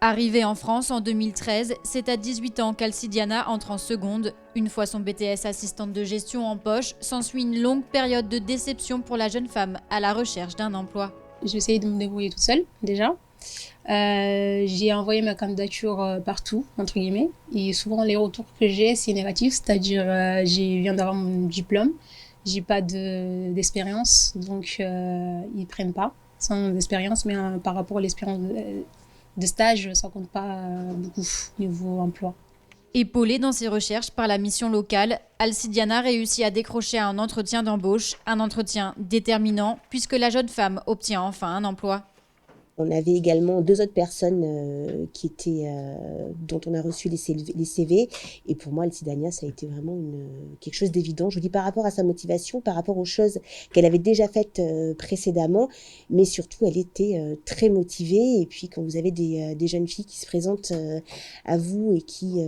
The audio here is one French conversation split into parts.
Arrivée en France en 2013, c'est à 18 ans qu'Alcidiana entre en seconde. Une fois son BTS assistante de gestion en poche, s'ensuit une longue période de déception pour la jeune femme à la recherche d'un emploi. J'ai essayé de me débrouiller toute seule, déjà. J'ai envoyé ma candidature partout, entre guillemets. Et souvent, les retours que j'ai, c'est négatif. C'est-à-dire, je viens d'avoir mon diplôme. J'ai pas d'expérience. Donc, ils prennent pas sans expérience. Mais par rapport à l'expérience de stage, ça compte pas beaucoup niveau emploi. Épaulée dans ses recherches par la mission locale, Alcidiana réussit à décrocher un entretien d'embauche, un entretien déterminant puisque la jeune femme obtient enfin un emploi. On avait également 2 autres personnes dont on a reçu les CV. Et pour moi, Alcidania, ça a été vraiment quelque chose d'évident. Je vous dis par rapport à sa motivation, par rapport aux choses qu'elle avait déjà faites précédemment, mais surtout, elle était très motivée. Et puis, quand vous avez des jeunes filles qui se présentent à vous et qui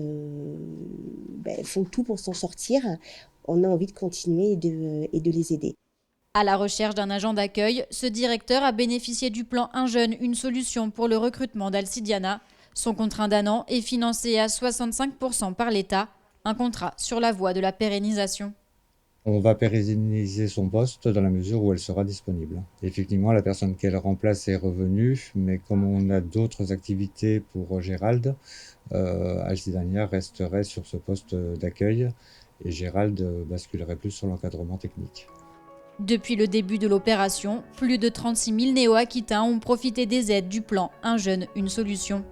font tout pour s'en sortir, on a envie de continuer et de les aider. À la recherche d'un agent d'accueil, ce directeur a bénéficié du plan Un jeune, une solution pour le recrutement d'Alcidiana. Son contrat d'un an est financé à 65% par l'État, un contrat sur la voie de la pérennisation. On va pérenniser son poste dans la mesure où elle sera disponible. Effectivement, la personne qu'elle remplace est revenue, mais comme on a d'autres activités pour Gérald, Alcidania resterait sur ce poste d'accueil et Gérald basculerait plus sur l'encadrement technique. Depuis le début de l'opération, plus de 36 000 néo-aquitains ont profité des aides du plan Un jeune, une solution.